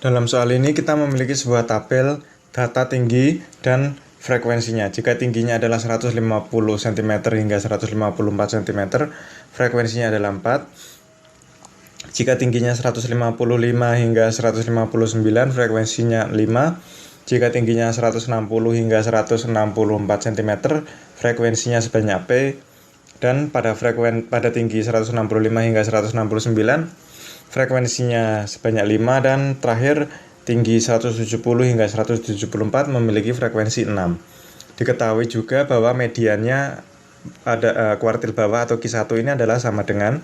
Dalam soal ini kita memiliki sebuah tabel data tinggi dan frekuensinya. Jika tingginya adalah 150 cm hingga 154 cm, frekuensinya adalah 4. Jika tingginya 155 hingga 159, frekuensinya 5. Jika tingginya 160 hingga 164 cm, frekuensinya sebanyak P. Dan pada tinggi 165 hingga 169, frekuensinya sebanyak 5, dan terakhir tinggi 170 hingga 174 memiliki frekuensi 6. Diketahui juga bahwa mediannya ada kuartil bawah atau Q1 ini adalah sama dengan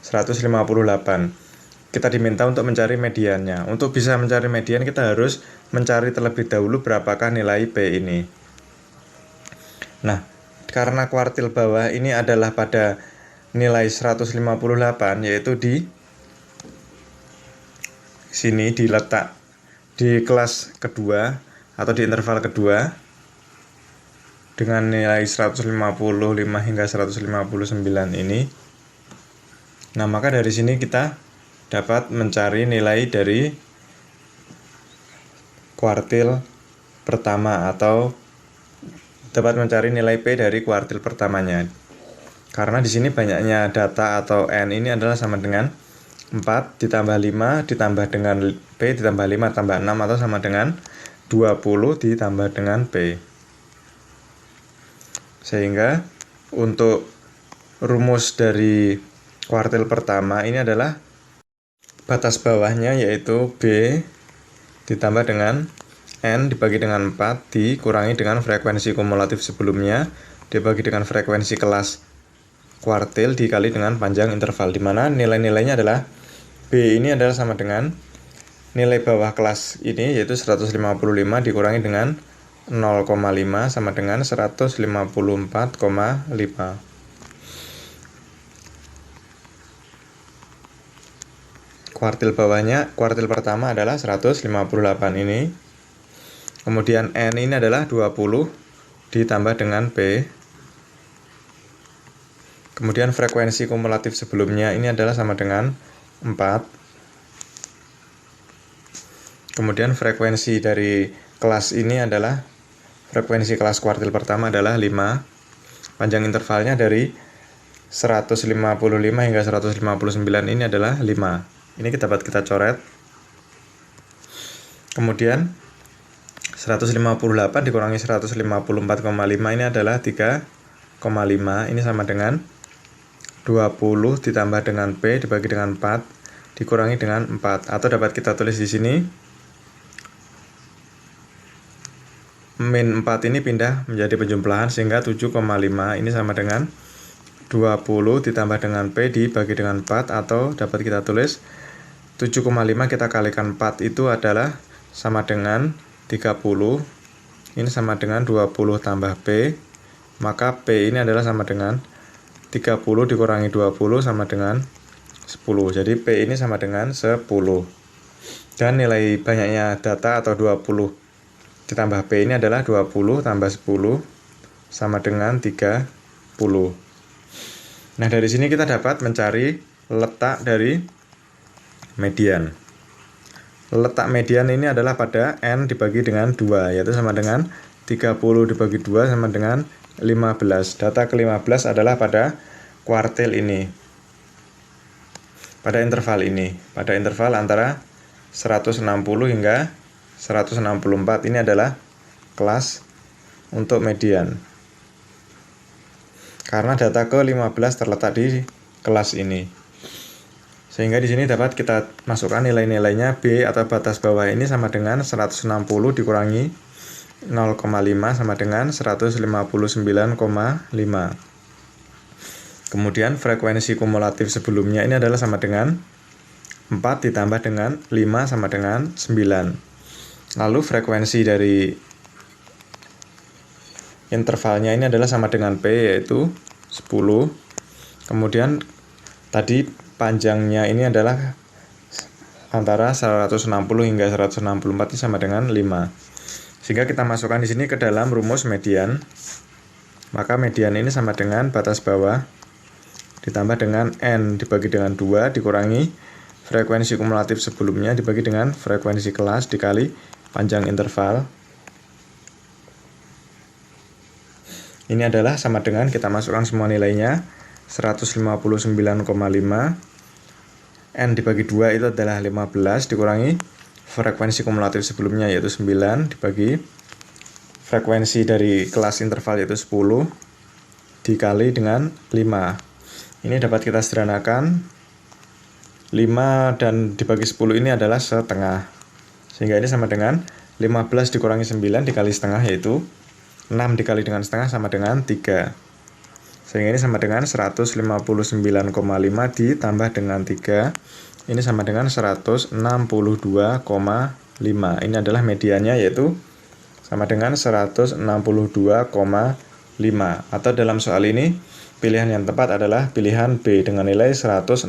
158. Kita diminta untuk mencari mediannya. Untuk bisa mencari median kita harus mencari terlebih dahulu berapakah nilai P ini. Nah, karena kuartil bawah ini adalah pada nilai 158, yaitu di sini diletak di kelas kedua atau di interval kedua dengan nilai 155 hingga 159 ini. Nah, maka dari sini kita dapat mencari nilai dari kuartil pertama atau dapat mencari nilai P dari kuartil pertamanya. Karena di sini banyaknya data atau N ini adalah sama dengan 4 ditambah 5 ditambah dengan P ditambah 5 tambah 6 atau sama dengan 20 ditambah dengan P. Sehingga untuk rumus dari kuartil pertama ini adalah batas bawahnya yaitu B ditambah dengan N dibagi dengan 4 dikurangi dengan frekuensi kumulatif sebelumnya dibagi dengan frekuensi kelas kuartil dikali dengan panjang interval, di mana nilai-nilainya adalah B ini adalah sama dengan nilai bawah kelas ini yaitu 155 dikurangi dengan 0,5 sama dengan 154,5. Kuartil bawahnya, kuartil pertama adalah 158 ini. Kemudian N ini adalah 20 ditambah dengan P. Kemudian frekuensi kumulatif sebelumnya ini adalah sama dengan 4. Kemudian frekuensi dari kelas ini adalah frekuensi kelas kuartil pertama adalah 5. Panjang intervalnya dari 155 hingga 159 ini adalah 5. Ini dapat kita coret. Kemudian 158 dikurangi 154,5 ini adalah 3,5. Ini sama dengan 20 ditambah dengan P dibagi dengan 4 dikurangi dengan 4, atau dapat kita tulis di sini min 4 ini pindah menjadi penjumlahan sehingga 7,5 ini sama dengan 20 ditambah dengan P dibagi dengan 4, atau dapat kita tulis 7,5 kita kalikan 4 itu adalah sama dengan 30. Ini sama dengan 20 tambah P, maka P ini adalah sama dengan 30 dikurangi 20 sama dengan 10. Jadi P ini sama dengan 10. Dan nilai banyaknya data atau 20 ditambah P ini adalah 20 tambah 10 sama dengan 30. Nah, dari sini kita dapat mencari letak dari median. Letak median ini adalah pada N dibagi dengan 2, yaitu sama dengan 30 dibagi 2 sama dengan 15. Data ke-15 adalah pada kuartil ini, pada interval ini, pada interval antara 160 hingga 164. Ini adalah kelas untuk median, karena data ke-15 terletak di kelas ini. Sehingga di sini dapat kita masukkan nilai-nilainya. B atau batas bawah ini sama dengan 160 dikurangi 0,5 sama dengan 159,5. Kemudian frekuensi kumulatif sebelumnya ini adalah sama dengan 4 ditambah dengan 5 sama dengan 9. Lalu frekuensi dari intervalnya ini adalah sama dengan P yaitu 10. Kemudian tadi panjangnya ini adalah antara 160 hingga 164 ini sama dengan 5. Sehingga kita masukkan di sini ke dalam rumus median. Maka median ini sama dengan batas bawah ditambah dengan N dibagi dengan 2 dikurangi frekuensi kumulatif sebelumnya dibagi dengan frekuensi kelas dikali panjang interval. Ini adalah sama dengan kita masukkan semua nilainya 159,5. N dibagi 2 itu adalah 15 dikurangi frekuensi kumulatif sebelumnya yaitu 9 dibagi frekuensi dari kelas interval yaitu 10 dikali dengan 5. Ini dapat kita sederhanakan. 5 dan dibagi 10 ini adalah setengah. Sehingga ini sama dengan 15 dikurangi 9 dikali setengah yaitu 6 dikali dengan setengah sama dengan 3. Sehingga ini sama dengan 159,5 ditambah dengan 3. Ini sama dengan 162,5. Ini adalah mediannya yaitu sama dengan 162,5. Atau dalam soal ini pilihan yang tepat adalah pilihan B dengan nilai 162,5.